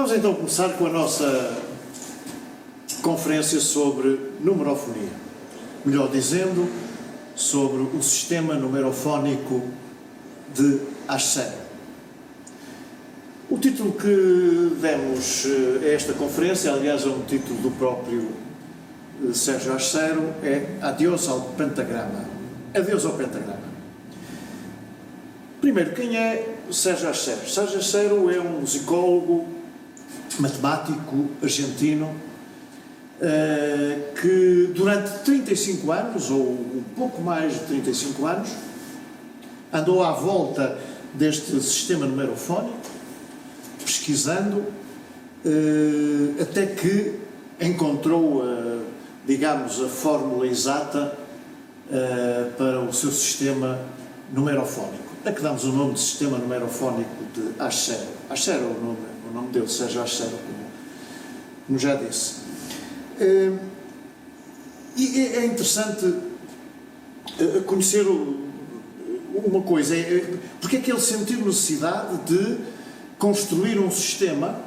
Vamos então começar com a nossa conferência sobre numerofonia. Melhor dizendo, sobre o sistema numerofónico de Ascero. O título que demos a esta conferência, aliás é um título do próprio Sérgio Ascero, é Adeus ao Pentagrama. Adeus ao Pentagrama. Primeiro, quem é Sérgio Ascero? Sérgio Ascero é um musicólogo, matemático argentino, que durante 35 anos, ou um pouco mais de 35 anos, andou à volta deste sistema numerofónico, pesquisando, até que encontrou, digamos, a fórmula exata para o seu sistema numerofónico. A que damos o nome de sistema numerofónico de Ascero. Ascero é o nome dele, Sérgio Ascero, como já disse. E é interessante conhecer uma coisa, porque é que ele sentiu necessidade de construir um sistema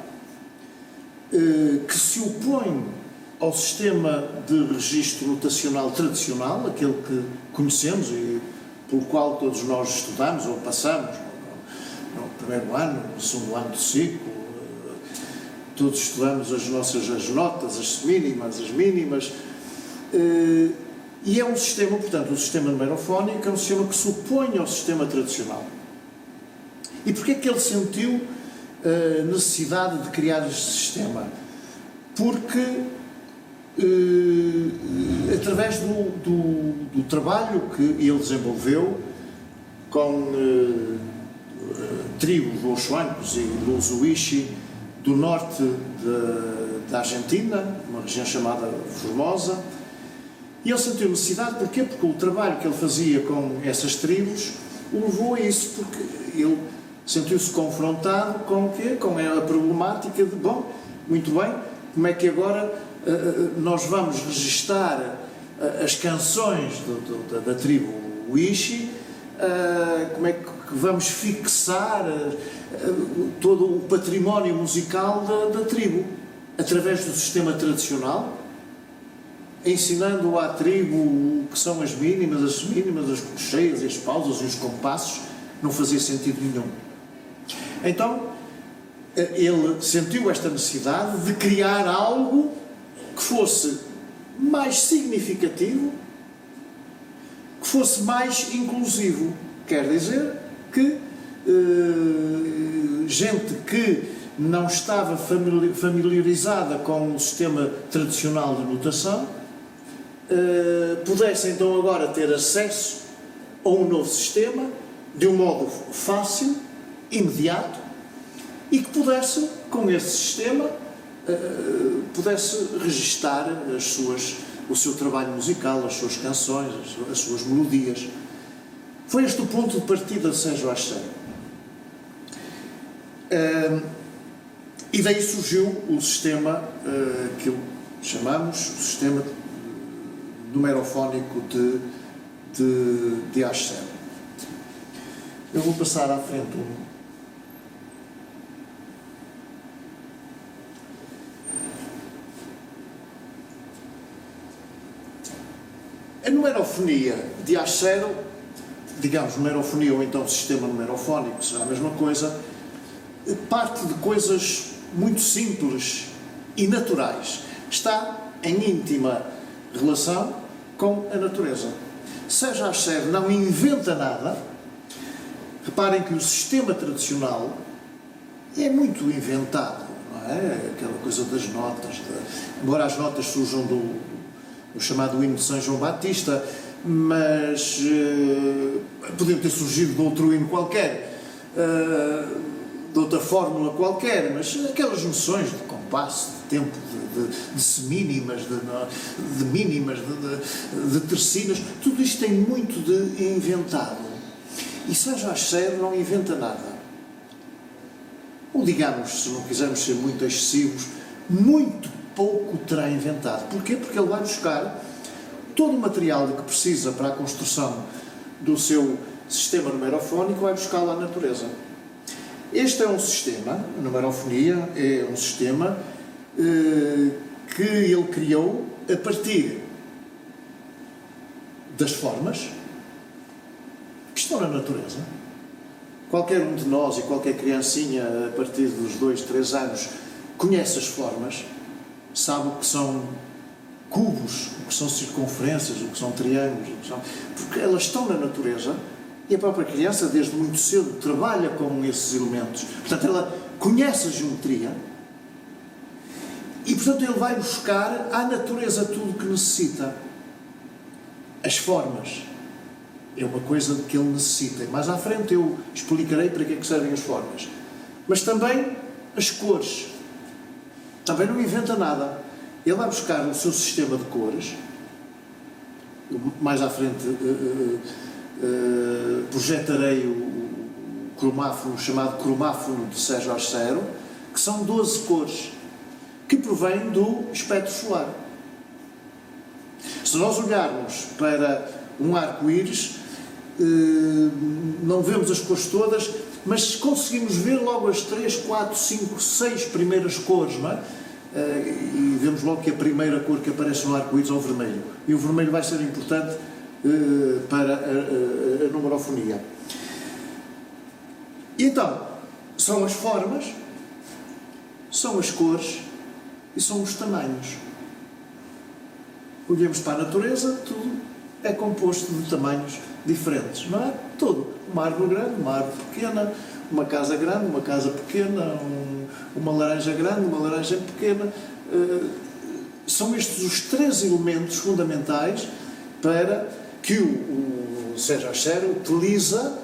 que se opõe ao sistema de registro notacional tradicional, aquele que conhecemos e pelo qual todos nós estudamos ou passamos no primeiro ano, no segundo ano do ciclo. Todos estudamos as notas, as semínimas, as mínimas, e é um sistema, portanto, o sistema numerofónico é um sistema que se opõe ao sistema tradicional. E porquê é que ele sentiu necessidade de criar este sistema? Porque, através do trabalho que ele desenvolveu com tribos Huachuancos e Luzuishi do norte da Argentina, uma região chamada Formosa, e ele sentiu necessidade, porquê? Porque o trabalho que ele fazia com essas tribos o levou a isso, porque ele sentiu-se confrontado com o quê? Com a problemática de, bom, muito bem, como é que agora nós vamos registar as canções da tribo Huishi, como é que vamos fixar todo o património musical da tribo, através do sistema tradicional, ensinando à tribo o que são as mínimas, as semínimas, as cheias, as pausas e os compassos, não fazia sentido nenhum. Então, ele sentiu esta necessidade de criar algo que fosse mais significativo, que fosse mais inclusivo. Quer dizer que gente que não estava familiarizada com o sistema tradicional de notação pudesse então agora ter acesso a um novo sistema de um modo fácil, imediato, e que pudesse, com esse sistema, pudesse registar o seu trabalho musical, as suas canções, as suas melodias. Foi este o ponto de partida de Sérgio Ascero. E daí surgiu o sistema que chamamos o sistema numerofónico de Ascero. Eu vou passar à frente a numerofonia de Ascero, digamos, numerofonia ou então sistema numerofónico, será a mesma coisa, parte de coisas muito simples e naturais. Está em íntima relação com a natureza. Sérgio Ascero não inventa nada. Reparem que o sistema tradicional é muito inventado, não é? Aquela coisa das notas, embora as notas surjam do chamado hino de São João Batista, mas podiam ter surgido de outro hino qualquer, de outra fórmula qualquer, mas aquelas noções de compasso, de tempo, de semínimas, de mínimas, de tercinas, tudo isto tem muito de inventado. E Sérgio Ascero não inventa nada. Ou digamos, se não quisermos ser muito excessivos, muito pouco terá inventado. Porquê? Porque ele vai buscar todo o material de que precisa para a construção do seu sistema numerofónico, vai buscá-lo à natureza. Este é um sistema, a numerofonia é um sistema que ele criou a partir das formas que estão na natureza. Qualquer um de nós e qualquer criancinha a partir dos 2, 3 anos conhece as formas, sabe o que são cubos, o que são circunferências, o que são triângulos, porque elas estão na natureza e a própria criança desde muito cedo trabalha com esses elementos. Portanto, ela conhece a geometria e, portanto, ele vai buscar à natureza tudo o que necessita. As formas é uma coisa que ele necessita. Mais à frente eu explicarei para que é que servem as formas. Mas também as cores. Também não inventa nada. Ele vai buscar o seu sistema de cores. Mais à frente projetarei o cromáfono, chamado cromáfono de Sérgio Arcero, que são 12 cores, que provêm do espectro solar. Se nós olharmos para um arco-íris, não vemos as cores todas, mas conseguimos ver logo as 3, 4, 5, 6 primeiras cores, não é? E vemos logo que a primeira cor que aparece no arco-íris é o vermelho. E o vermelho vai ser importante para a numerofonia. Então, são as formas, são as cores e são os tamanhos. Olhamos para a natureza, tudo é composto de tamanhos diferentes, não é? Tudo. Uma árvore grande, uma árvore pequena, uma casa grande, uma casa pequena, uma laranja grande, uma laranja pequena. São estes os 3 elementos fundamentais para que o Sérgio Arcero utiliza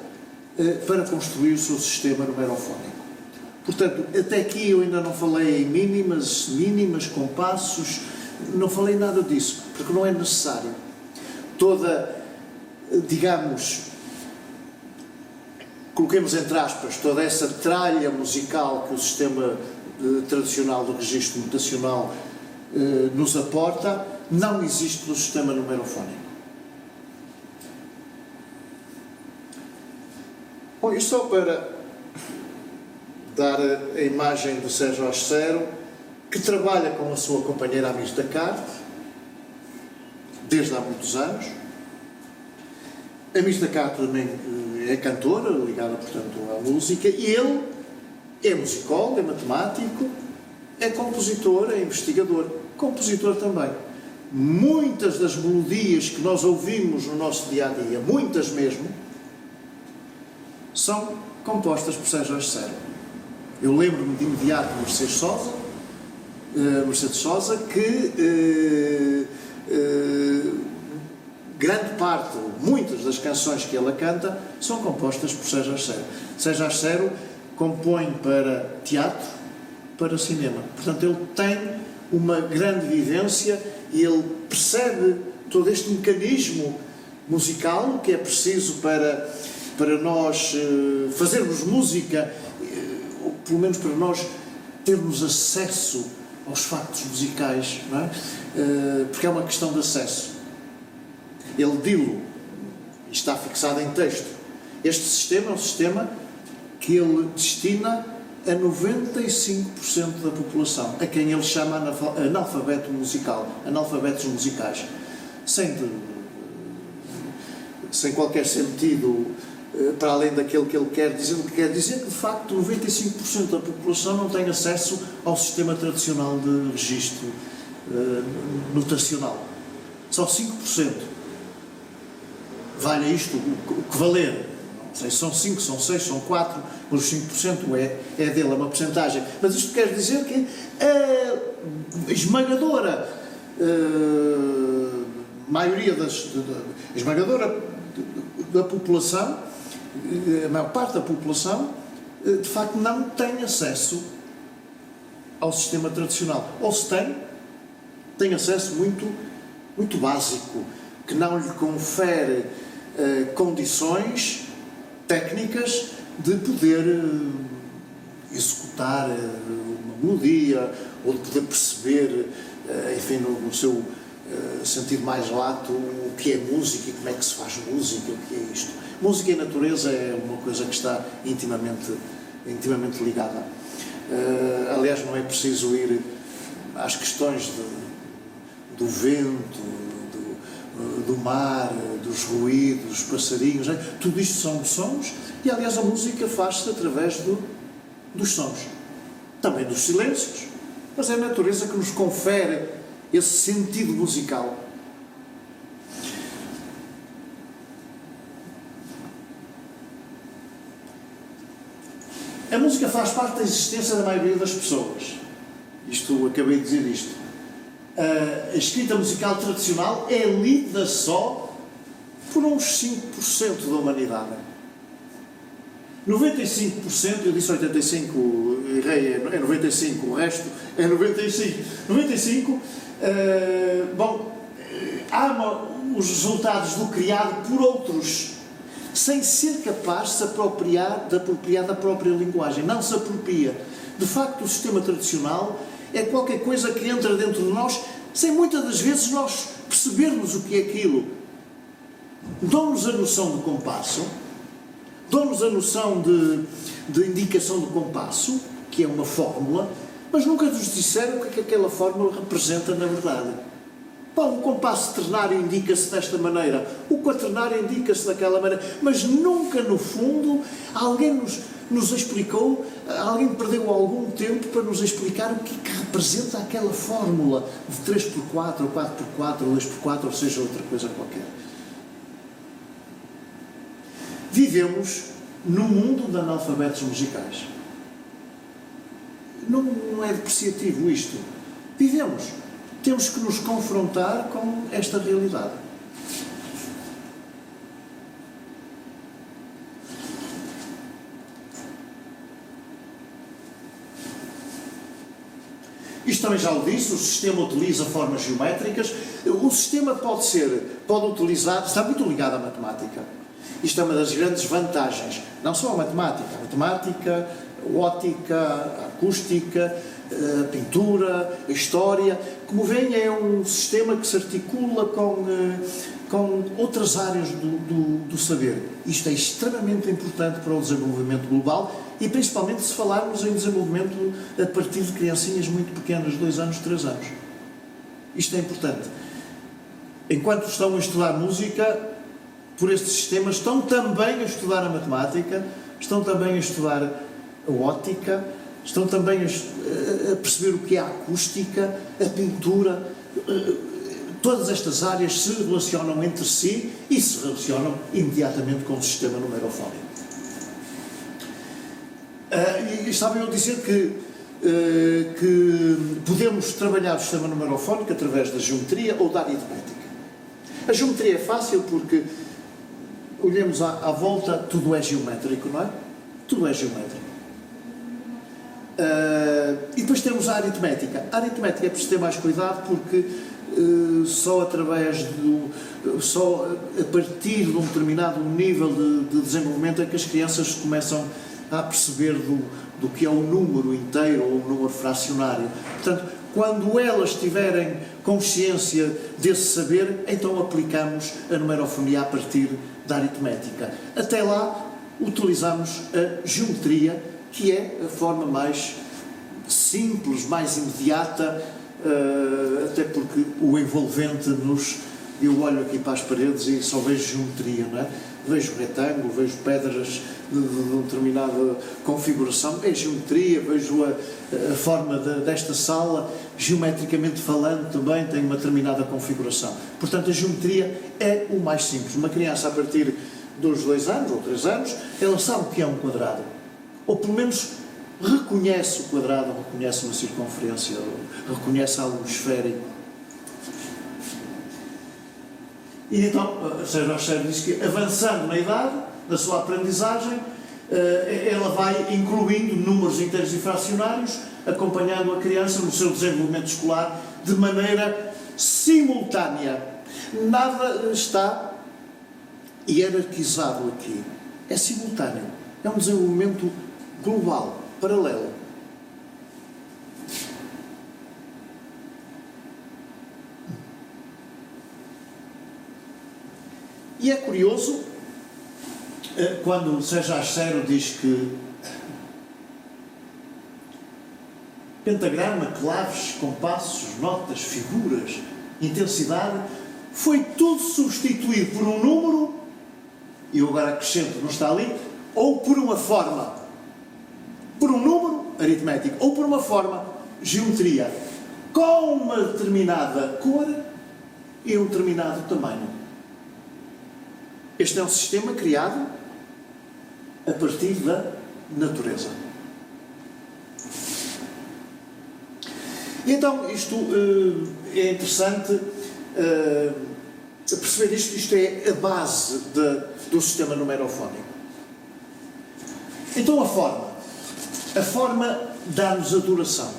para construir o seu sistema numerofónico. Portanto, até aqui eu ainda não falei em mínimas, compassos, não falei nada disso, porque não é necessário. Toda, digamos, coloquemos entre aspas, toda essa tralha musical que o sistema tradicional do registro notacional nos aporta, não existe no sistema numerofónico. Bom, isto só para dar a imagem do Sérgio Arcero, que trabalha com a sua companheira Amis da Carte, desde há muitos anos. Amis da Carte também é cantora, ligada, portanto, à música, e ele é musicólogo, é matemático, é compositor, é investigador, compositor também. Muitas das melodias que nós ouvimos no nosso dia-a-dia, muitas mesmo, são compostas por Sérgio Arcero. Eu lembro-me de imediato de Mercedes Sosa, que grande parte, muitas das canções que ela canta, são compostas por Sérgio Arcero. Sérgio Arcero compõe para teatro, para cinema. Portanto, ele tem uma grande vivência e ele percebe todo este mecanismo musical que é preciso para nós fazermos música, ou pelo menos para nós termos acesso aos factos musicais, não é? Porque é uma questão de acesso. Ele dilo, está fixado em texto. Este sistema é um sistema que ele destina a 95% da população, a quem ele chama analfabeto musical, analfabetos musicais, sem qualquer sentido para além daquele que ele quer dizer. O que quer dizer que, de facto, 95% da população não tem acesso ao sistema tradicional de registro notacional. Só 5%. Valha isto o que valer. Não sei se são 5, são 6, são 4, mas os 5% é dele, é uma porcentagem. Mas isto quer dizer que a esmagadora maioria esmagadora da população, a maior parte da população, de facto não tem acesso ao sistema tradicional. Ou se tem acesso muito básico, que não lhe confere condições técnicas de poder executar uma melodia, ou de poder perceber, enfim, no seu sentido mais lato, o que é música e como é que se faz música, o que é isto. Música e natureza é uma coisa que está intimamente intimamente ligada. Aliás, não é preciso ir às questões do vento, do mar, dos ruídos, dos passarinhos, tudo isto são sons, e aliás a música faz-se através dos sons, também dos silêncios, mas é a natureza que nos confere esse sentido musical. A música faz parte da existência da maioria das pessoas. Acabei de dizer isto. A escrita musical tradicional é lida só por uns 5% da humanidade. 95%, eu disse 85, errei, é 95, o resto é 95. Ama os resultados do criado por outros, sem ser capaz de se apropriar da própria linguagem. Não se apropria. De facto, o sistema tradicional é qualquer coisa que entra dentro de nós, sem muitas das vezes nós percebermos o que é aquilo. Dão-nos a noção de compasso, dão-nos a noção de indicação de compasso, que é uma fórmula, mas nunca nos disseram o que é que aquela fórmula representa na verdade. O compasso ternário indica-se desta maneira, o quaternário indica-se daquela maneira, mas nunca, no fundo, alguém nos explicou, alguém perdeu algum tempo para nos explicar o que é que representa aquela fórmula de 3x4, ou 4x4, ou 2x4, ou seja, outra coisa qualquer. Vivemos num mundo de analfabetos musicais. Não é depreciativo isto. Vivemos. Temos que nos confrontar com esta realidade. Isto também já o disse, o sistema utiliza formas geométricas. O sistema pode utilizar, está muito ligado à matemática. Isto é uma das grandes vantagens, não só a matemática, a ótica, a acústica, a pintura, a história. Como veem, é um sistema que se articula com outras áreas do saber. Isto é extremamente importante para o desenvolvimento global e principalmente se falarmos em desenvolvimento a partir de criancinhas muito pequenas, 2 anos, 3 anos. Isto é importante. Enquanto estão a estudar música, por este sistema, estão também a estudar a matemática, estão também a estudar a ótica, estão também a perceber o que é a acústica, a pintura. Todas estas áreas se relacionam entre si e se relacionam imediatamente com o sistema numerofónico. E estava eu a dizer que podemos trabalhar o sistema numerofónico através da geometria ou da aritmética. A geometria é fácil porque, olhemos à volta, tudo é geométrico, não é? Tudo é geométrico. E depois temos a aritmética. A aritmética é preciso ter mais cuidado porque só a partir de um determinado nível de desenvolvimento é que as crianças começam a perceber do que é o número inteiro ou o número fracionário. Portanto, quando elas tiverem consciência desse saber, então aplicamos a numerofonia a partir da aritmética. Até lá, utilizamos a geometria, que é a forma mais simples, mais imediata, até porque o envolvente eu olho aqui para as paredes e só vejo geometria, não é? Vejo retângulo, vejo pedras de determinada configuração, é geometria, vejo a forma desta sala, geometricamente falando também tem uma determinada configuração. Portanto, a geometria é o mais simples. Uma criança a partir dos 2 anos ou 3 anos, ela sabe o que é um quadrado. Ou pelo menos reconhece o quadrado, reconhece uma circunferência, reconhece algo esférico. E então, Sérgio Rocher diz que, avançando na idade, na sua aprendizagem, ela vai incluindo números inteiros e fracionários, acompanhando a criança no seu desenvolvimento escolar de maneira simultânea. Nada está hierarquizado aqui. É simultâneo. É um desenvolvimento global, paralelo. E é curioso, quando Sérgio Achero diz que pentagrama, claves, compassos, notas, figuras, intensidade, foi tudo substituído por um número, e eu agora acrescento, não está ali, ou por uma forma, por um número aritmético, ou por uma forma, geometria, com uma determinada cor e um determinado tamanho. Este é um sistema criado a partir da natureza. E então, isto é interessante perceber isto. Isto é a base do sistema numerofónico. Então, a forma dá-nos a duração.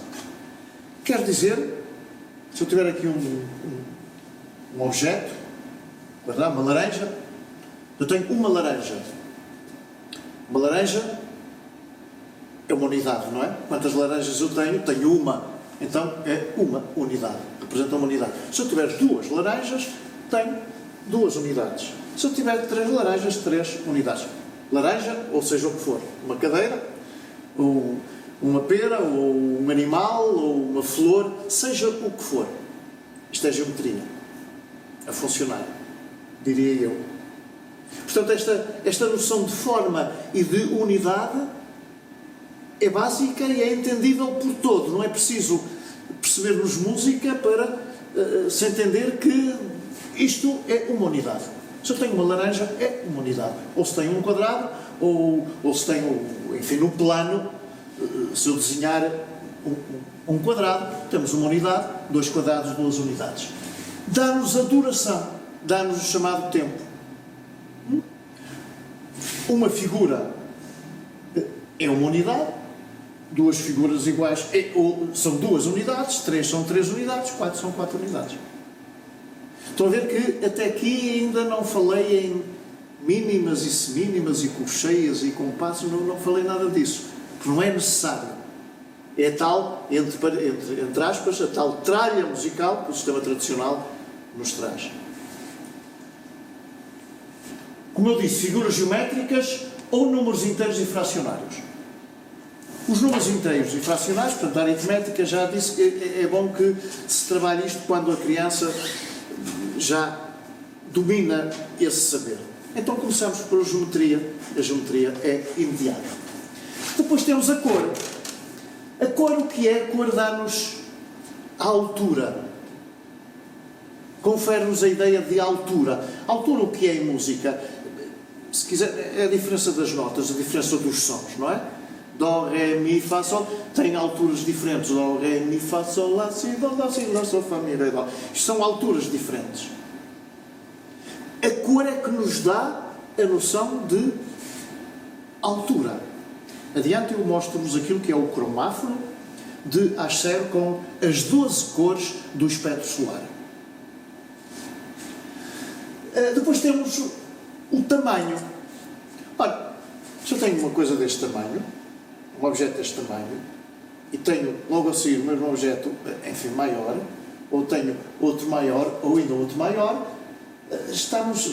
Quer dizer, se eu tiver aqui um objeto, uma laranja, eu tenho uma laranja. Uma laranja é uma unidade, não é? Quantas laranjas eu tenho? Tenho uma. Então é uma unidade. Representa uma unidade. Se eu tiver duas laranjas, tenho duas unidades. Se eu tiver três laranjas, três unidades. Laranja, ou seja o que for. Uma cadeira, ou uma pera, ou um animal, ou uma flor, seja o que for. Isto é geometria. A funcionar, diria eu. Portanto, esta noção de forma e de unidade é básica e é entendível por todos. Não é preciso percebermos música para se entender que isto é uma unidade. Se eu tenho uma laranja, é uma unidade. Ou se tenho um quadrado, ou se tenho, enfim, no plano, se eu desenhar um quadrado, temos uma unidade, dois quadrados, duas unidades. Dá-nos a duração, dá-nos o chamado tempo. Uma figura é uma unidade, duas figuras iguais são duas unidades, três são três unidades, quatro são quatro unidades. Estão a ver que até aqui ainda não falei em mínimas e semínimas e colcheias e compassos, não falei nada disso, porque não é necessário. É a tal, entre aspas, a tal tralha musical que o sistema tradicional nos traz. Como eu disse, figuras geométricas ou números inteiros e fracionários. Os números inteiros e fracionários, portanto, a aritmética, já disse que é bom que se trabalhe isto quando a criança já domina esse saber. Então começamos por a geometria. A geometria é imediata. Depois temos a cor. A cor, o que é? A cor dá-nos a altura. Confere-nos a ideia de altura. Altura, o que é em música? Se quiser, é a diferença das notas, a diferença dos sons, não é? Dó, ré, mi, fá, sol, tem alturas diferentes. Dó, ré, mi, fá, sol, lá, si, dó, lá, si, lá, sol, fá, mi, ré, dó. Isto são alturas diferentes. A cor é que nos dá a noção de altura. Adiante eu mostro-vos aquilo que é o cromáforo de Asher com as 12 cores do espectro solar. Depois temos o tamanho. Ora, se eu tenho uma coisa deste tamanho, um objeto deste tamanho, e tenho logo a seguir o mesmo objeto, enfim, maior, ou tenho outro maior, ou ainda outro maior, estamos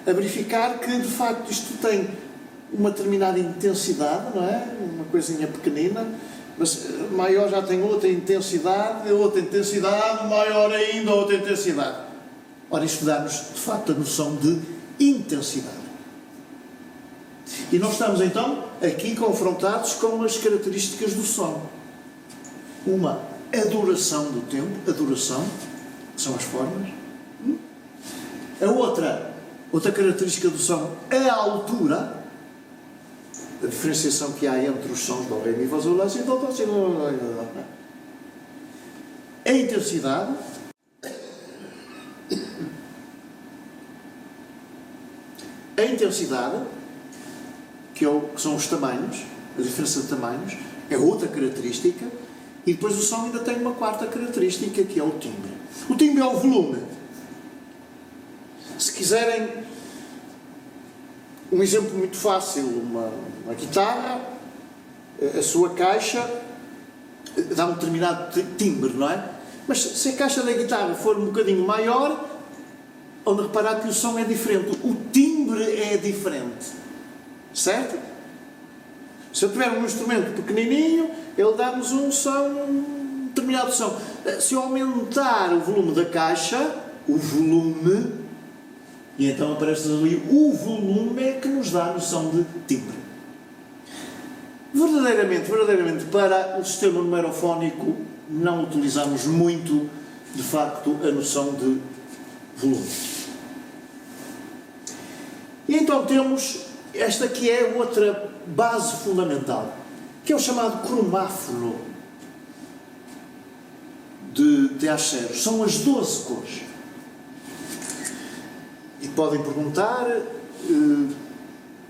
a verificar que, de facto, isto tem uma determinada intensidade, não é? Uma coisinha pequenina, mas maior já tem outra intensidade, maior ainda outra intensidade. Ora, isto dá-nos, de facto, a noção de intensidade. E nós estamos, então, aqui confrontados com as características do som. Uma, a duração do tempo, a duração, são as formas. A outra característica do som, a altura, a diferenciação que há entre os sons do ré, mi, fá, sol, lá, si, dó, si, a intensidade, que são os tamanhos, a diferença de tamanhos, é outra característica, e depois o som ainda tem uma quarta característica, que é o timbre. O timbre é o volume. Se quiserem um exemplo muito fácil, uma guitarra, a sua caixa dá um determinado timbre, não é? Mas se a caixa da guitarra for um bocadinho maior, onde reparar que o som é diferente, o timbre é diferente, certo? Se eu tiver um instrumento pequenininho, ele dá-nos um som, um determinado som. Se eu aumentar o volume da caixa, o volume, e então aparece ali, o volume é que nos dá a noção de timbre. Verdadeiramente, para o sistema numerofónico, não utilizamos muito, de facto, a noção de volume. E então temos esta que é outra base fundamental, que é o chamado cromáfono de Asheros. São as 12 cores. E podem perguntar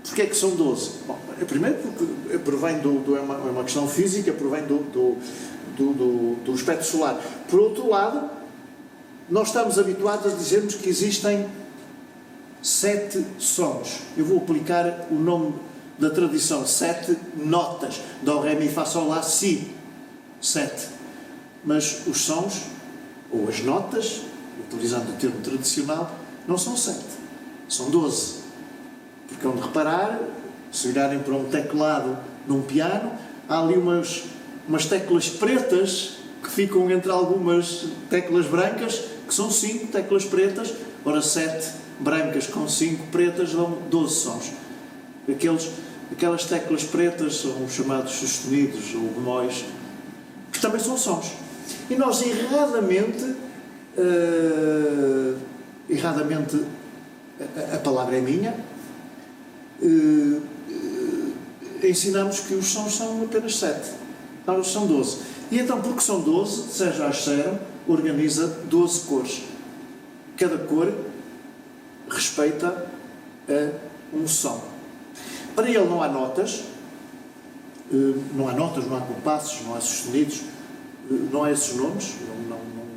porque é que são 12? Bom, primeiro porque provém é uma questão física, provém do espectro solar. Por outro lado, nós estamos habituados a dizermos que existem 7 sons. Eu vou aplicar o nome da tradição, 7 notas. Dó, ré, mi, fá, sol, lá, si. 7. Mas os sons, ou as notas, utilizando o termo tradicional, não são 7. São 12. Porque onde reparar, se olharem para um teclado num piano, há ali umas teclas pretas que ficam entre algumas teclas brancas, que são 5 teclas pretas. Ora, 7 brancas com 5 pretas dão 12 sons. Aquelas teclas pretas são os chamados sustenidos ou bemóis, que também são sons. E nós erradamente, a palavra é minha, ensinamos que os sons são apenas 7. Não, são 12. E então, porque são 12, Sérgio Asheron organiza 12 cores. Cada cor respeita a um som. Para ele não há notas, não há compassos, não há sustenidos, não há esses nomes,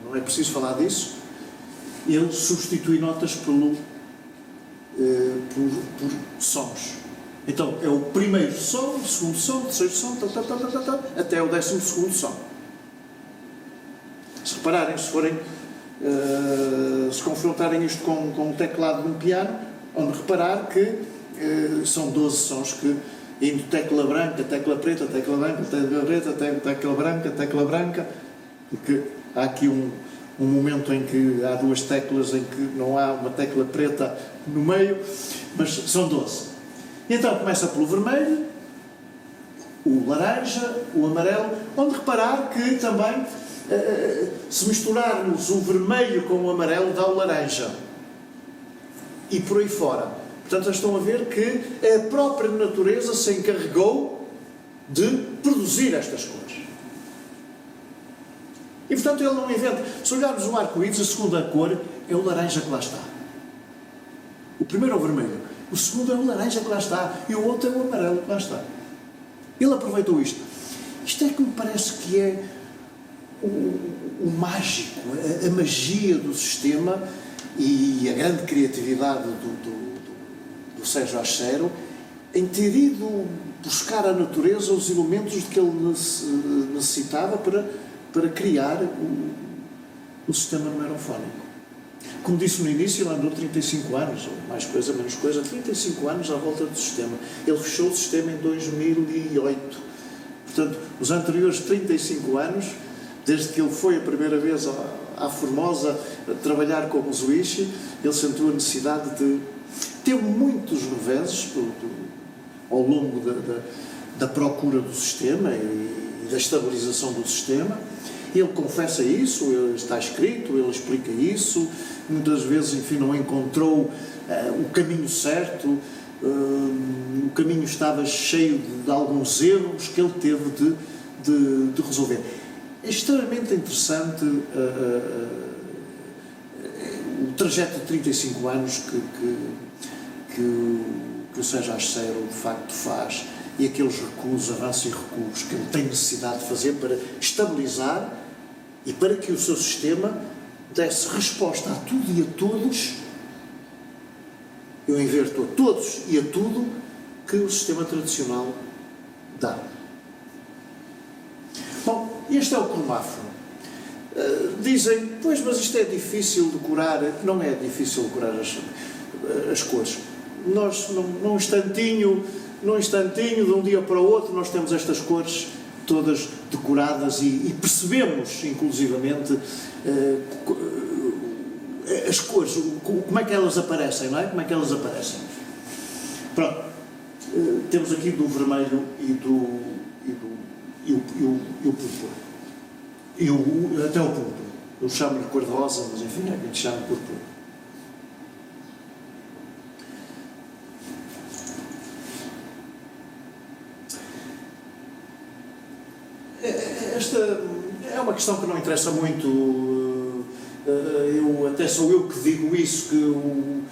não é preciso falar disso. Ele substitui notas por sons. Então é o primeiro som, o segundo som, o terceiro som, até o 12º som. Se repararem, se confrontarem isto com o teclado de um piano, onde reparar que são 12 sons que, indo tecla branca, tecla preta, tecla branca, tecla preta, tecla branca, porque há aqui um momento em que há 2 teclas em que não há uma tecla preta no meio, mas são 12. E então começa pelo vermelho, o laranja, o amarelo, onde reparar que também, se misturarmos o vermelho com o amarelo, dá o laranja. E por aí fora. Portanto, estão a ver que a própria natureza se encarregou de produzir estas cores. E, portanto, ele não inventa. Se olharmos o arco-íris, a segunda cor é o laranja que lá está. O primeiro é o vermelho. O segundo é o laranja que lá está. E o outro é o amarelo que lá está. Ele aproveitou isto. Isto é que me parece que é o mágico, a magia do sistema e a grande criatividade do Sérgio Asheron em ter ido buscar à natureza os elementos de que ele necessitava para criar o sistema numerofónico. Como disse no início, ele andou 35 anos, ou mais coisa, menos coisa, 35 anos à volta do sistema. Ele fechou o sistema em 2008. Portanto, os anteriores 35 anos, desde que ele foi a primeira vez à Formosa a trabalhar como Zuishi, ele sentiu a necessidade de ter muitos reveses ao longo da procura do sistema e da estabilização do sistema. Ele confessa isso, ele está escrito, ele explica isso, muitas vezes, enfim, não encontrou o caminho certo, o caminho estava cheio de alguns erros que ele teve de resolver. É extremamente interessante o trajeto de 35 anos que o Sérgio Asheron de facto faz e aqueles recuos, avanços e recuos que ele tem necessidade de fazer para estabilizar e para que o seu sistema desse resposta a tudo e a todos. Eu inverto a todos e a tudo que o sistema tradicional dá. Bom, este é o cromáfono. Dizem, pois, mas isto é difícil de decorar. Não é difícil decorar as cores. Nós, num instantinho, num instantinho, de um dia para o outro, nós temos estas cores todas decoradas e percebemos, inclusivamente, as cores, como é que elas aparecem, não é? Como é que elas aparecem. Pronto. Temos aqui do vermelho e o púrpura. Até o púrpura. Eu chamo-lhe cor-de-rosa, mas enfim, a gente chama púrpura. Esta é uma questão que não interessa muito. Sou eu que digo isso, que o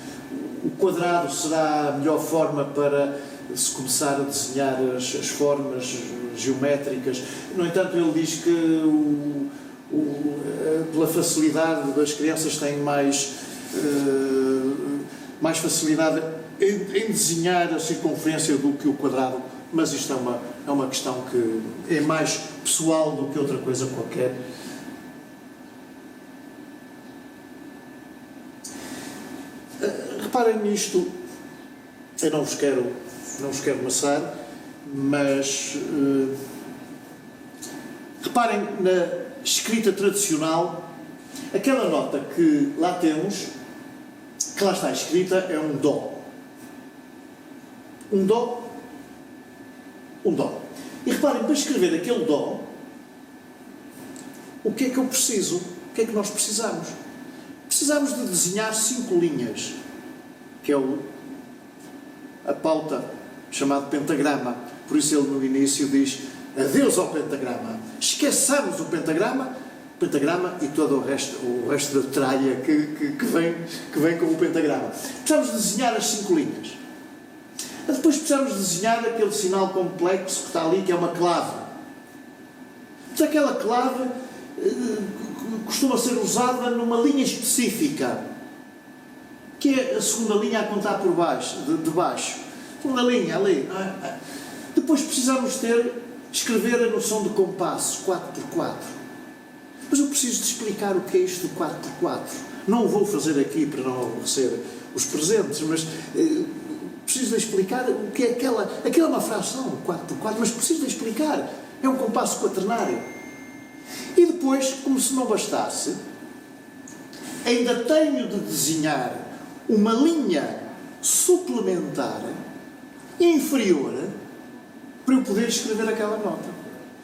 quadrado será a melhor forma para se começar a desenhar as formas geométricas. No entanto, ele diz que pela facilidade das crianças têm mais facilidade em desenhar a circunferência do que o quadrado, mas isto é uma questão que é mais pessoal do que outra coisa qualquer. Reparem nisto, eu não vos quero amassar, mas reparem na escrita tradicional, aquela nota que lá temos, que lá está escrita, é um dó. Um dó. Um dó. E reparem, para escrever aquele dó, o que é que eu preciso? O que é que nós precisamos? Precisamos de desenhar 5 linhas, que é a pauta chamado pentagrama. Por isso ele no início diz adeus ao pentagrama. Esqueçamos o pentagrama e todo o resto da tralha que vem com o pentagrama. Precisamos desenhar as 5 linhas. Depois precisamos desenhar aquele sinal complexo que está ali, que é uma clave. Mas aquela clave costuma ser usada numa linha específica, que é a segunda linha a contar por baixo, de baixo. Segunda linha, ali. Depois precisamos escrever a noção de compasso, 4x4. Mas eu preciso de explicar o que é isto do 4x4. Não o vou fazer aqui para não aborrecer os presentes, mas preciso de explicar o que é aquela é uma fração, 4x4, mas preciso de explicar. É um compasso quaternário. E depois, como se não bastasse, ainda tenho de desenhar uma linha suplementar inferior para eu poder escrever aquela nota.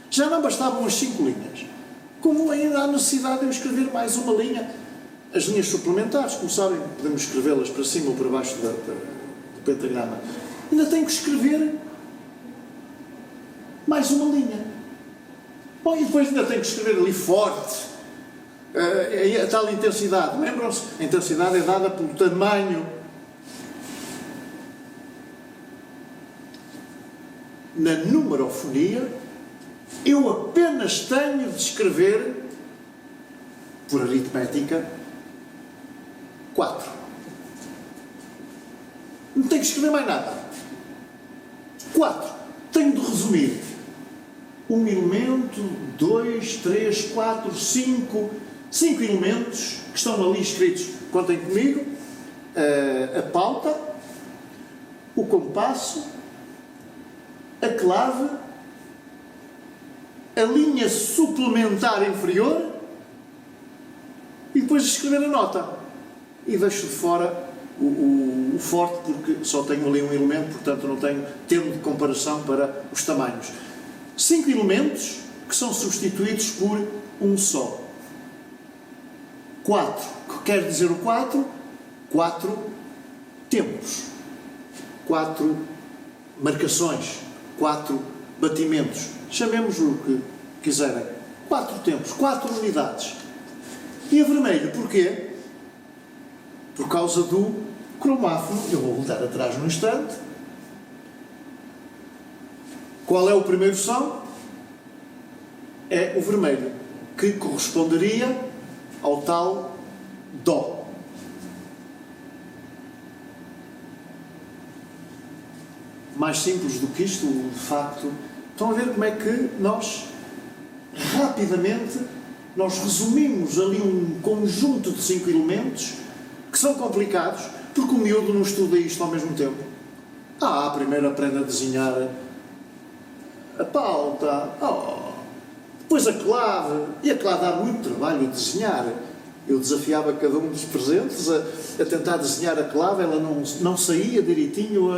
Já não bastavam as 5 linhas. Como ainda há necessidade de eu escrever mais uma linha. As linhas suplementares, como sabem, podemos escrevê-las para cima ou para baixo do pentagrama. Ainda tenho que escrever mais uma linha. Bom, e depois ainda tenho que escrever ali forte a tal intensidade. Lembram-se? A intensidade é dada pelo tamanho. Na numerofonia, eu apenas tenho de escrever, por aritmética, 4. Não tenho que escrever mais nada. 4. Tenho de resumir. 1 elemento, 2, 3, 4, 5. 5 elementos que estão ali escritos. Contem comigo. A pauta, o compasso, a clave, a linha suplementar inferior e depois escrever a nota. E deixo de fora o forte, porque só tenho ali um elemento, portanto não tenho termo de comparação para os tamanhos. 5 elementos que são substituídos por um só. 4, que quer dizer o 4? 4 tempos. 4 marcações. 4 batimentos. Chamemos o que quiserem. 4 tempos, 4 unidades. E a vermelho, porquê? Por causa do cromáfono. Eu vou voltar atrás num instante. Qual é o primeiro som? É o vermelho, que corresponderia ao tal Dó. Mais simples do que isto, de facto. Estão a ver como é que nós, rapidamente, nós resumimos ali um conjunto de 5 elementos que são complicados, porque o miúdo não estuda isto ao mesmo tempo. Primeiro aprende a desenhar a pauta, depois a clave, e a clave dá muito trabalho a desenhar. Eu desafiava cada um dos presentes a tentar desenhar a clave, ela não saía direitinho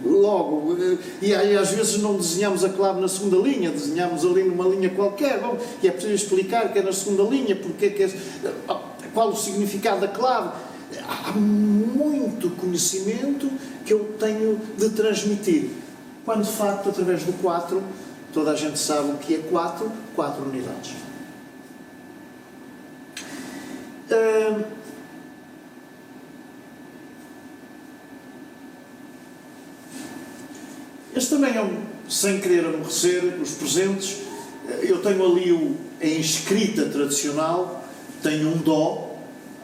logo, e aí às vezes não desenhamos a clave na segunda linha, desenhamos ali numa linha qualquer, e é preciso explicar que é na segunda linha, qual o significado da clave. Há muito conhecimento que eu tenho de transmitir, quando de facto através do 4, toda a gente sabe o que é 4 unidades. Este também é sem querer aborrecer os presentes. Eu tenho ali em escrita tradicional, tenho um Dó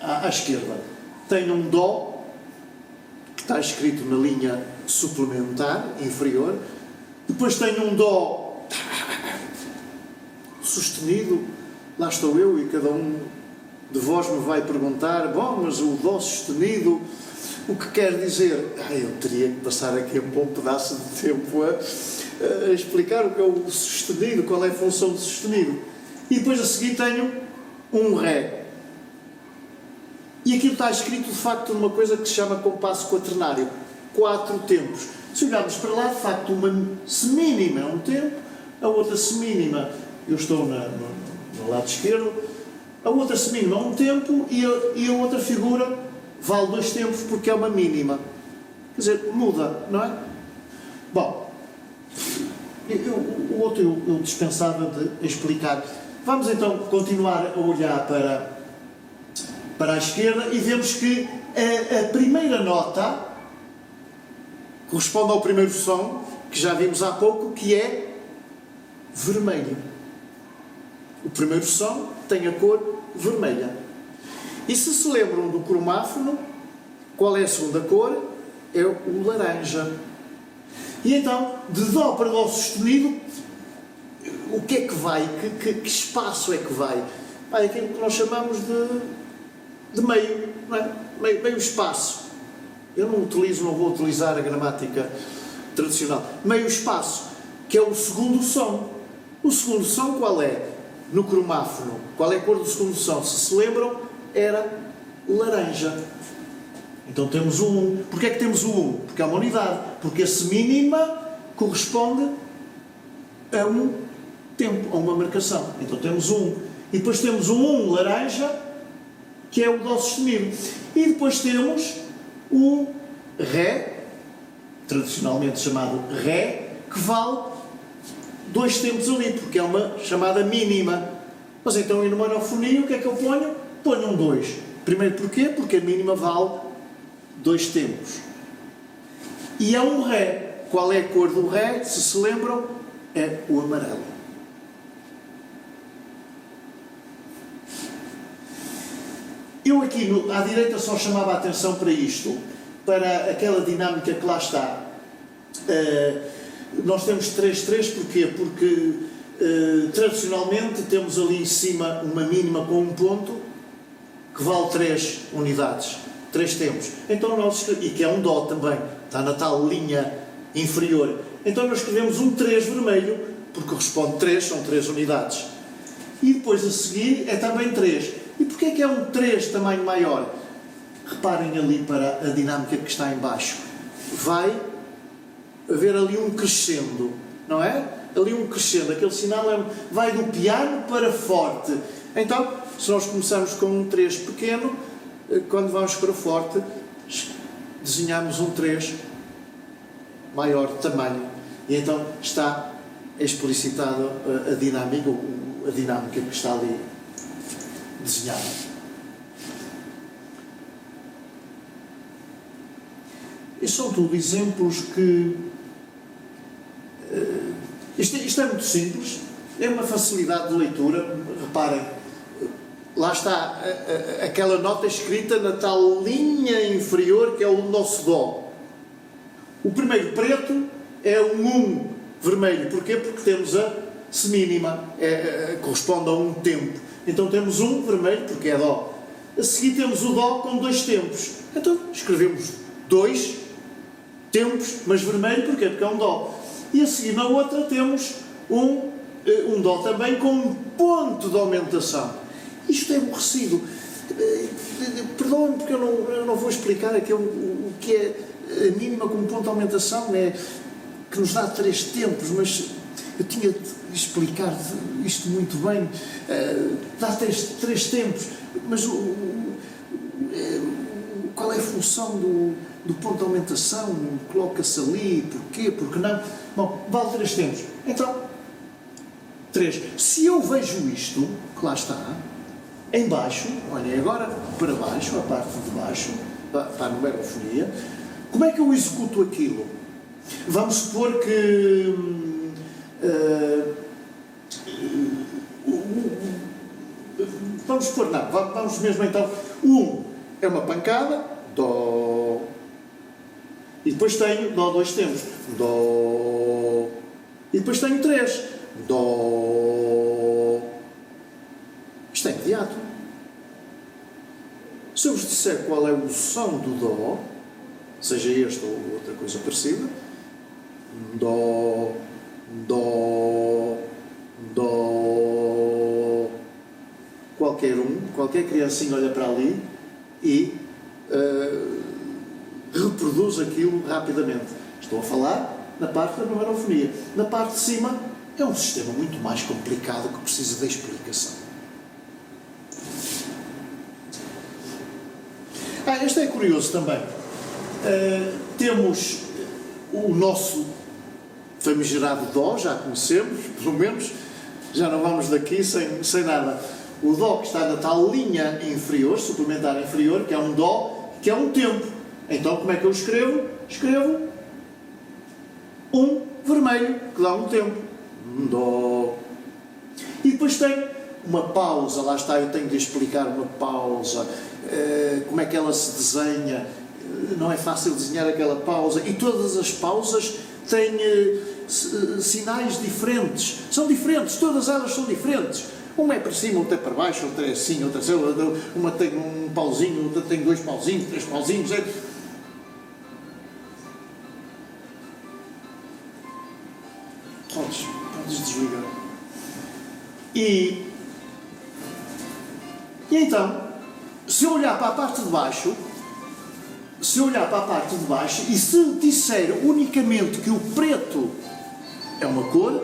à esquerda. Tenho um Dó que está escrito na linha suplementar, inferior. Depois tenho um Dó sustenido. Lá estou eu e cada um de vós me vai perguntar, mas o Dó sustenido, o que quer dizer? Eu teria que passar aqui um bom pedaço de tempo a explicar o que é o sustenido, qual é a função do sustenido. E depois a seguir tenho um Ré. E aquilo está escrito de facto numa coisa que se chama compasso quaternário, 4 tempos. Se olharmos para lá, de facto, uma semínima é um tempo, a outra semínima, eu estou no lado esquerdo, a outra semínima é um tempo e a outra figura vale 2 tempos porque é uma mínima. Quer dizer, muda, não é? Bom, o outro eu dispensava de explicar. Vamos então continuar a olhar para a esquerda e vemos que a primeira nota corresponde ao primeiro som, que já vimos há pouco, que é vermelho. O primeiro som tem a cor vermelha. E se lembram do cromáfono, qual é a segunda cor? É o laranja. E então, de Dó para Dó sustenido, o que é que vai? Que espaço é que vai? Vai aquilo que nós chamamos de meio, não é? Meio espaço. Eu não vou utilizar a gramática tradicional. Meio espaço, que é o segundo som. O segundo som qual é? No cromáfono. Qual é a cor do segundo som? Se lembram, era laranja. Então temos o 1. Porquê é que temos o 1? Porque é uma unidade. Porque a semínima corresponde a um tempo, a uma marcação. Então temos o 1. E depois temos o 1 laranja, que é o Dó sustenido. E depois temos o Ré, tradicionalmente chamado Ré, que vale 2 tempos ali, porque é uma chamada mínima. Mas então, em numerofonia, o que é que eu ponho? Ponho um 2. Primeiro porquê? Porque a mínima vale 2 tempos. E é um Ré. Qual é a cor do Ré? Se lembram, é o amarelo. Eu aqui à direita só chamava a atenção para isto, para aquela dinâmica que lá está. Nós temos 3-3, porquê? Porque tradicionalmente temos ali em cima uma mínima com um ponto que vale 3 unidades, 3 tempos. Então e que é um Dó também, está na tal linha inferior. Então nós escrevemos um 3 vermelho, porque corresponde 3, são 3 unidades. E depois a seguir é também 3. E porquê é que é um 3 tamanho maior? Reparem ali para a dinâmica que está em baixo. Vai haver ali um crescendo, não é? Ali um crescendo, aquele sinal vai do piano para forte. Então, se nós começarmos com um 3 pequeno, quando vamos para forte, desenhamos um 3 maior de tamanho. E então está explicitada a dinâmica que está ali desenhada. E são tudo exemplos que... Isto é muito simples, é uma facilidade de leitura. Reparem, lá está aquela nota escrita na tal linha inferior que é o nosso Dó. O primeiro preto é um 1 vermelho. Porquê? Porque temos a semínima, corresponde a um tempo. Então temos um vermelho, porque é Dó. A seguir temos o Dó com 2 tempos. Então escrevemos 2 tempos, mas vermelho porquê? Porque é um Dó. E a seguir na outra temos um Dó também com um ponto de aumentação. Isto é aborrecido. Perdoem-me porque eu não vou explicar aqui o que é a mínima com um ponto de aumentação, né, que nos dá 3 tempos, mas eu tinha de explicar isto muito bem. Dá 3 tempos, mas qual é a função do ponto de aumentação? Coloca-se ali, porquê? Porque não? Bom, vale 3 tempos. Então, 3. Se eu vejo isto, que lá está, em baixo, olhem agora para baixo, a parte de baixo, para a numerofonia, como é que eu executo aquilo? Vamos supor que vamos mesmo então, 1 é uma pancada, Dó, e depois tenho Dó 2 tempos, Dó, e depois tenho 3, Dó. Isto é imediato. Se eu vos disser qual é o som do Dó, seja este ou outra coisa parecida, Dó, Dó, Dó, qualquer criancinha olha para ali e reproduz aquilo rapidamente. Estou a falar na parte da numerofonia. Na parte de cima é um sistema muito mais complicado que precisa de explicação. Este é curioso também. Temos o nosso famigerado Dó, já conhecemos, pelo menos, já não vamos daqui sem nada. O Dó que está na tal linha inferior, suplementar inferior, que é um Dó, que é um tempo. Então, como é que eu escrevo? Escrevo um vermelho, que dá um tempo. Um Dó. E depois tem uma pausa, lá está, eu tenho de explicar uma pausa, como é que ela se desenha, não é fácil desenhar aquela pausa, e todas as pausas têm sinais diferentes, são diferentes, todas elas são diferentes. Uma é para cima, outra é para baixo, outra é assim, outra é assim, uma tem um pauzinho, outra tem 2 pauzinhos, 3 pauzinhos. Podes desligar. E então, se eu olhar para a parte de baixo, e se disser unicamente que o preto é uma cor,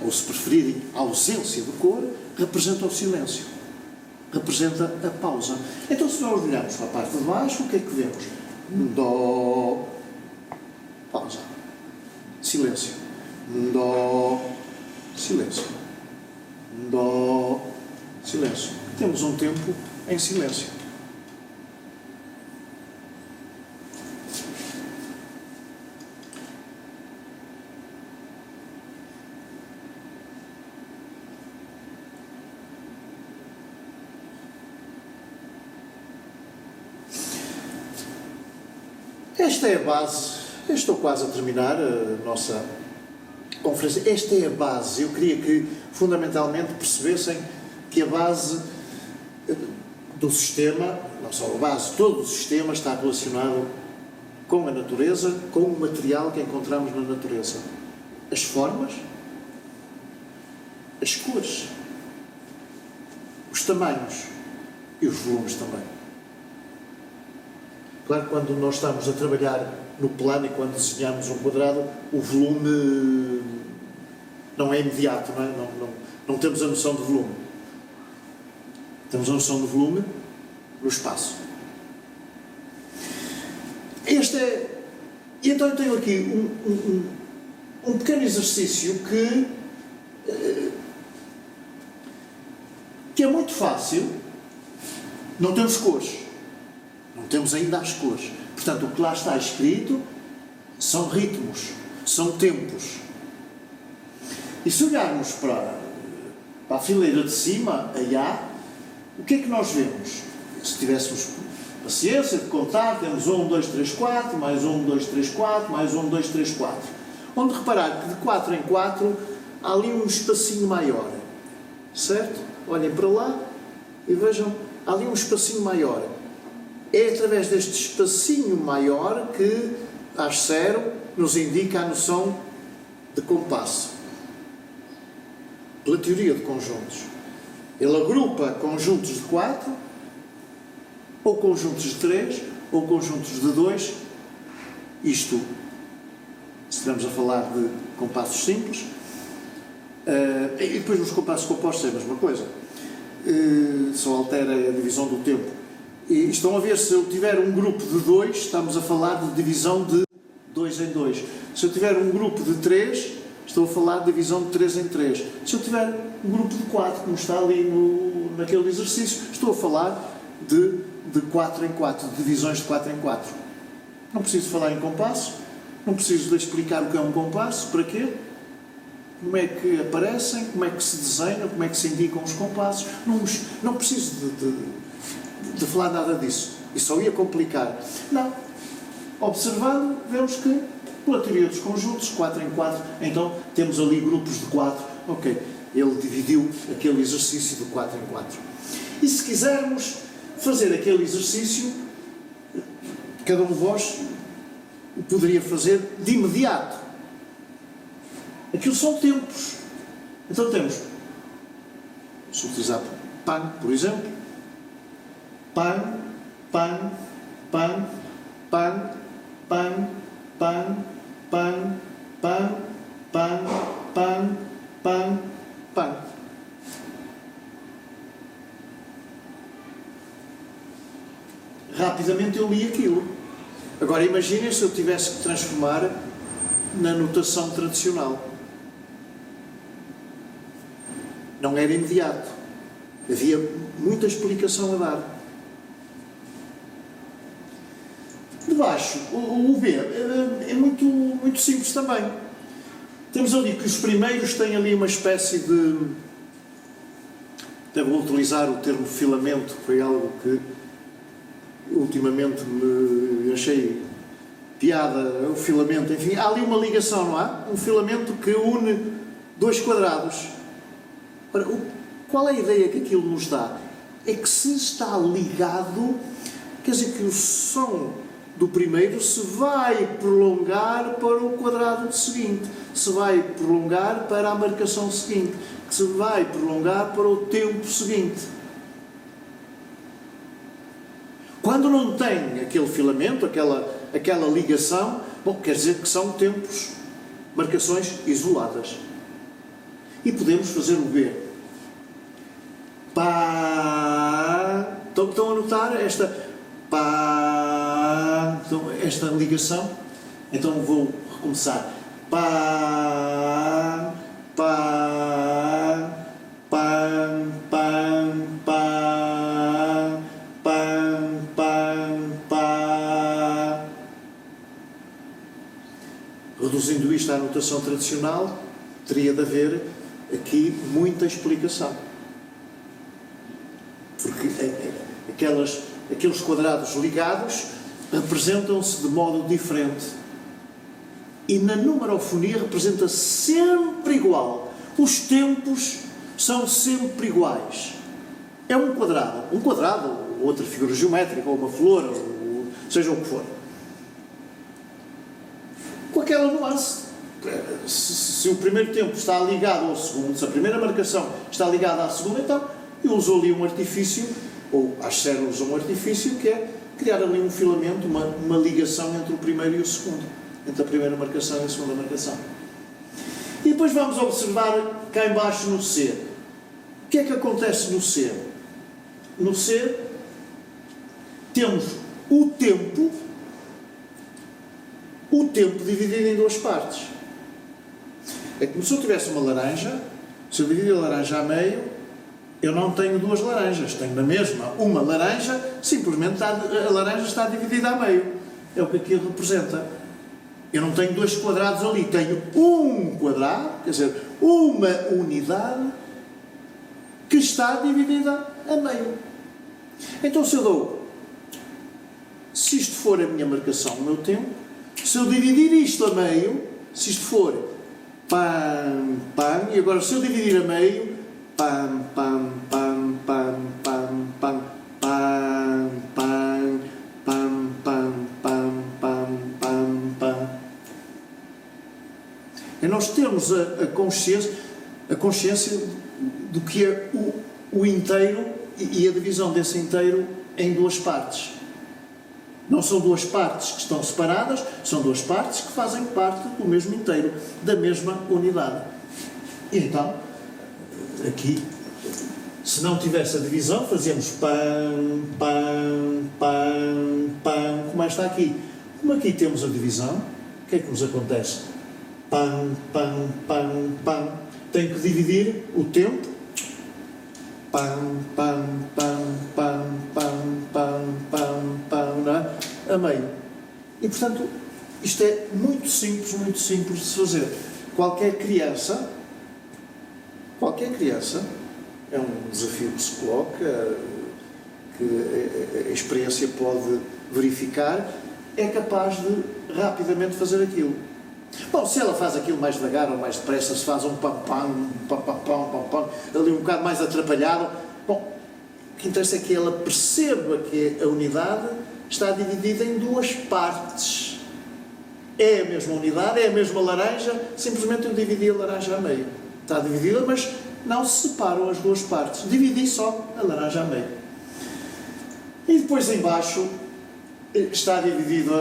ou se preferirem, a ausência de cor, representa o silêncio, representa a pausa. Então, se nós olharmos para a parte de baixo, o que é que vemos? Dó, pausa, silêncio, Dó, silêncio, Dó, silêncio. Temos um tempo em silêncio. Esta é a base. Eu estou quase a terminar a nossa conferência. Esta é a base. Eu queria que, fundamentalmente, percebessem que a base do sistema, não só a base, todo o sistema está relacionado com a natureza, com o material que encontramos na natureza. As formas, as cores, os tamanhos e os volumes também. Claro que quando nós estamos a trabalhar no plano e quando desenhamos um quadrado, o volume não é imediato, não é? Não temos a noção de volume. Temos a noção de volume no espaço. E então eu tenho aqui um pequeno exercício que é muito fácil. Não temos cores. Não temos ainda as cores. Portanto, o que lá está escrito são ritmos, são tempos. E se olharmos para a fileira de cima, a A, o que é que nós vemos? Se tivéssemos paciência de contar, temos 1, 2, 3, 4, mais 1, 2, 3, 4, mais 1, 2, 3, 4. Onde reparar que de 4 em 4 há ali um espacinho maior. Certo? Olhem para lá e vejam, há ali um espacinho maior. É através deste espacinho maior que às 0 nos indica a noção de compasso, pela teoria de conjuntos. Ele agrupa conjuntos de 4, ou conjuntos de 3, ou conjuntos de 2, isto, se estivermos a falar de compassos simples, e depois nos compassos compostos é a mesma coisa, só altera a divisão do tempo. E estão a ver, se eu tiver um grupo de 2, estamos a falar de divisão de 2 em 2. Se eu tiver um grupo de 3, estou a falar de divisão de 3 em 3. Se eu tiver um grupo de 4, como está ali naquele exercício, estou a falar de 4 em 4, de divisões de 4 em 4. Não preciso falar em compasso, não preciso de explicar o que é um compasso, para quê? Como é que aparecem, como é que se desenham, como é que se indicam os compassos. Não preciso de falar nada disso. Isso só ia complicar. Não. Observando, vemos que, pela teoria dos conjuntos, 4 em 4, então temos ali grupos de 4. Ok, ele dividiu aquele exercício de 4 em 4. E se quisermos fazer aquele exercício, cada um de vós o poderia fazer de imediato. Aquilo são tempos. Então temos, se utilizar pan, por exemplo, pan, pan, pan, pan, pan, pan, pan, pan, pan, pan, pan, pan. Rapidamente eu li aquilo. Agora imaginem se eu tivesse que transformar na notação tradicional. Não era imediato. Havia muita explicação a dar. De baixo, o B é muito simples também. Temos ali que os primeiros têm ali uma espécie de... Devo utilizar o termo filamento, foi algo que ultimamente me achei piada, o filamento, enfim, há ali uma ligação, não há? Um filamento que une dois quadrados. Ora, qual é a ideia que aquilo nos dá? É que se está ligado, quer dizer que o som do primeiro se vai prolongar para o quadrado seguinte, se vai prolongar para a marcação seguinte, que se vai prolongar para o tempo seguinte. Quando não tem aquele filamento, aquela ligação, bom, quer dizer que são tempos, marcações isoladas. E podemos fazer o B. Pá. Estão a notar esta pá, então, esta ligação? Então vou recomeçar. Pá, pá, pam, pam, pá, pam, pam, pá. Reduzindo isto à notação tradicional, teria de haver aqui muita explicação. Porque aqueles quadrados ligados representam-se de modo diferente. E na numerofonia representa sempre igual. Os tempos são sempre iguais. É um quadrado, ou outra figura geométrica, ou uma flor, ou seja o que for. Com aquela nuance. Se o primeiro tempo está ligado ao segundo, se a primeira marcação está ligada à segunda, então eu uso ali um artifício, ou às células um artifício, que é criar ali um filamento, uma ligação entre o primeiro e o segundo, entre a primeira marcação e a segunda marcação. E depois vamos observar cá embaixo no C. O que é que acontece no C? No C temos o tempo dividido em duas partes. É como se eu tivesse uma laranja, se eu dividir a laranja a meio, eu não tenho duas laranjas, tenho na mesma uma laranja, simplesmente a laranja está dividida a meio. É o que aquilo representa. Eu não tenho dois quadrados ali, tenho um quadrado, quer dizer, uma unidade que está dividida a meio. Então se eu dou, se isto for a minha marcação, o meu tempo, se eu dividir isto a meio, se isto for pam, pam, e agora se eu dividir a meio, pam, pam, pam, pam, pam, pam, pam, pam, pam, pam, pam, pam, pam, pam, É nós termos a consciência do que é o inteiro e a divisão desse inteiro em duas partes. Não são duas partes que estão separadas, são duas partes que fazem parte do mesmo inteiro, da mesma unidade. E então, aqui, se não tivesse a divisão, fazíamos pam, pam, pam, pam, como está aqui. Como aqui temos a divisão, o que é que nos acontece? Pam, pam, pam, pam. Tenho que dividir o tempo. Pam, pam, pam, pam, pam, pam, pam, pam, não é? A meio. E, portanto, isto é muito simples de se fazer. Qualquer criança, é um desafio que se coloca, que a experiência pode verificar, é capaz de rapidamente fazer aquilo. Bom, se ela faz aquilo mais devagar ou mais depressa, se faz um pam-pam, pam-pam, ali um bocado mais atrapalhado, bom, o que interessa é que ela perceba que a unidade está dividida em duas partes. É a mesma unidade, é a mesma laranja, simplesmente eu dividi a laranja a meio. Está dividida, mas não se separam as duas partes. Dividi só a laranja a meio. E depois em baixo está dividido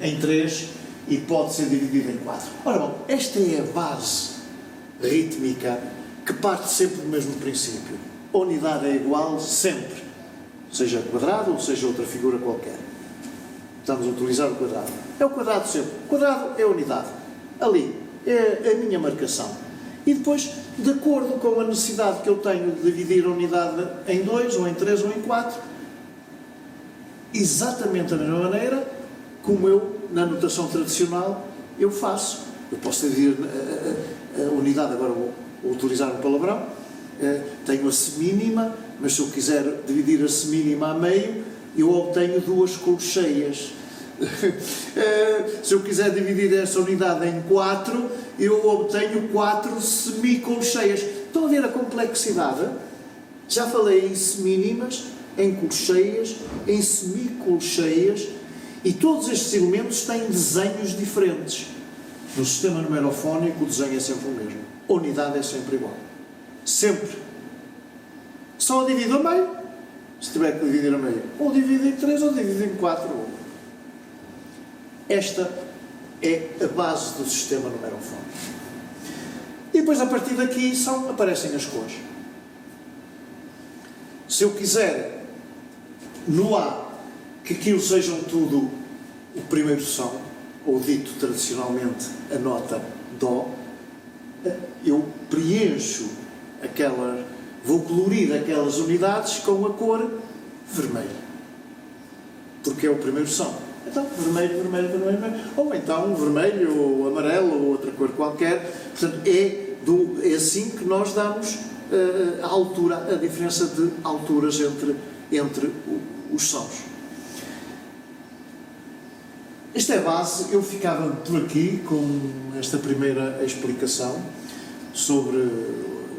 em 3 e pode ser dividido em 4. Ora bom, esta é a base rítmica que parte sempre do mesmo princípio. A unidade é igual sempre, seja quadrado ou seja outra figura qualquer. Estamos a utilizar o quadrado. É o quadrado sempre. O quadrado é a unidade. Ali é a minha marcação. E depois, de acordo com a necessidade que eu tenho de dividir a unidade em 2, ou em 3, ou em 4, exatamente da mesma maneira como eu, na notação tradicional, eu faço. Eu posso dividir a unidade, agora vou utilizar um palavrão, tenho a semínima, mas se eu quiser dividir a semínima a meio, eu obtenho 2 colcheias. Se eu quiser dividir essa unidade em 4, eu obtenho 4 semicolcheias. Estão a ver a complexidade? Já falei em semínimas, em colcheias, em semicolcheias, e todos estes elementos têm desenhos diferentes. No sistema numerofónico o desenho é sempre o mesmo. A unidade é sempre igual. Sempre. Só a divido a meio, se tiver que dividir a meio. Ou divido em 3 ou divido em 4. Esta é a base do sistema numerofónico. E depois, a partir daqui, aparecem as cores. Se eu quiser, no A, que aquilo sejam tudo o primeiro som, ou dito tradicionalmente a nota Dó, eu preencho vou colorir aquelas unidades com a cor vermelha. Porque é o primeiro som. Então, vermelho, ou então vermelho, ou amarelo, ou outra cor qualquer. Portanto, é assim que nós damos a diferença de alturas entre os sons. Esta é a base. Eu ficava por aqui com esta primeira explicação sobre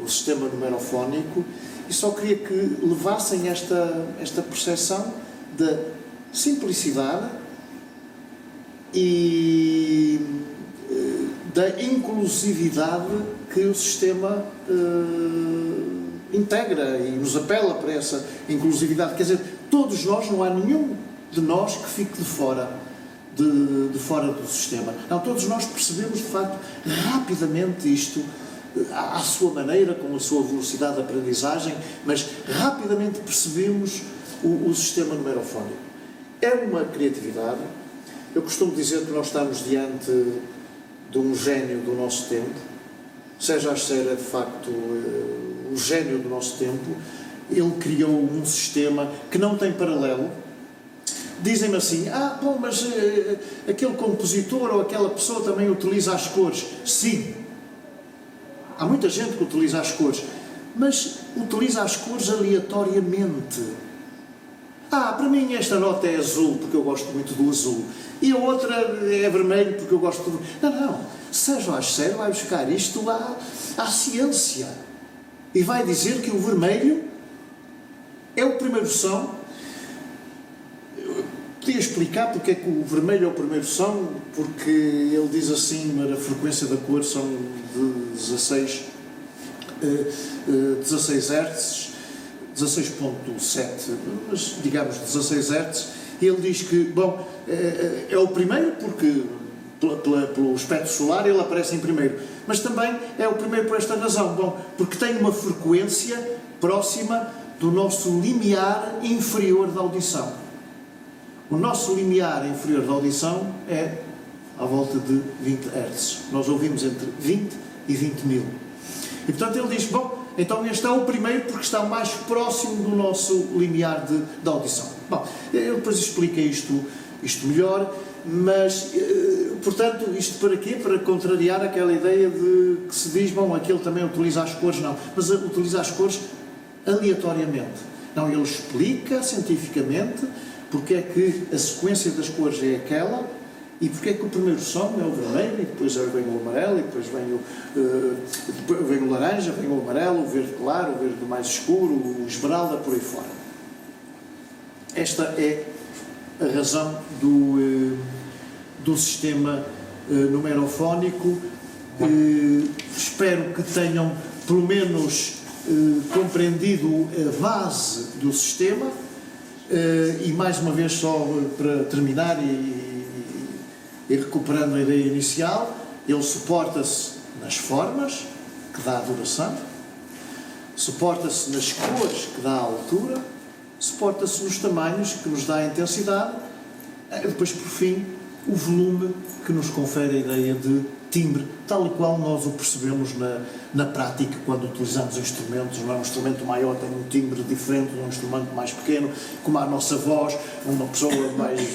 o sistema numerofónico e só queria que levassem esta percepção da simplicidade e da inclusividade que o sistema integra e nos apela para essa inclusividade. Quer dizer, todos nós, não há nenhum de nós que fique de fora do sistema. Não, todos nós percebemos, de facto, rapidamente isto, à sua maneira, com a sua velocidade de aprendizagem, mas rapidamente percebemos o sistema numerofónico. É uma criatividade. Eu costumo dizer que nós estamos diante de um gênio do nosso tempo. Sérgio Acher é, de facto, o gênio do nosso tempo. Ele criou um sistema que não tem paralelo. Dizem-me assim, bom, mas aquele compositor ou aquela pessoa também utiliza as cores. Sim, há muita gente que utiliza as cores, mas utiliza as cores aleatoriamente. Para mim esta nota é azul, porque eu gosto muito do azul, e a outra é vermelho, porque eu gosto do... Não. Sérgio Acher vai buscar isto à ciência, e vai dizer que o vermelho é o primeiro som. podia explicar porque é que o vermelho é o primeiro som, porque ele diz assim, a frequência da cor são de 16 Hz, 16.7, mas digamos 16 Hz, e ele diz que, bom, é o primeiro porque pelo espectro solar ele aparece em primeiro, mas também é o primeiro por esta razão, bom, porque tem uma frequência próxima do nosso limiar inferior da audição. O nosso limiar inferior da audição é à volta de 20 Hz. Nós ouvimos entre 20 e 20 mil. E portanto ele diz, bom, então este é o primeiro porque está mais próximo do nosso limiar de audição. Bom, ele depois explica isto melhor, mas, portanto, isto para quê? Para contrariar aquela ideia de que se diz, bom, aquele também utiliza as cores, não, mas utiliza as cores aleatoriamente. Não, ele explica cientificamente porque é que a sequência das cores é aquela e porque é que o primeiro som é o vermelho e depois vem o amarelo e depois vem o laranja, vem o amarelo, o verde claro, o verde mais escuro, o esmeralda, por aí fora. Esta é a razão do sistema numerofónico. Espero que tenham pelo menos compreendido a base do sistema. E mais uma vez, só para terminar e recuperando a ideia inicial, ele suporta-se nas formas, que dá a duração, suporta-se nas cores, que dá a altura, suporta-se nos tamanhos, que nos dá a intensidade, depois, por fim, o volume, que nos confere a ideia de timbre, tal e qual nós o percebemos na prática, quando utilizamos instrumentos. Não é? Um instrumento maior tem um timbre diferente de um instrumento mais pequeno, como a nossa voz. Uma pessoa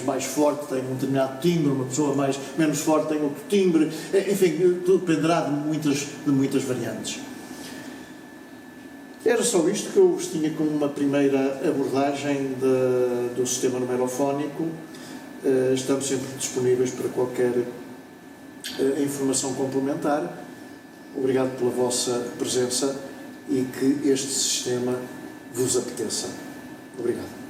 mais forte tem um determinado timbre, uma pessoa menos forte tem outro timbre, enfim, tudo dependerá de muitas variantes. Era só isto que eu vos tinha como uma primeira abordagem do sistema numerofónico. Estamos sempre disponíveis para qualquer informação complementar. Obrigado pela vossa presença e que este sistema vos apeteça. Obrigado.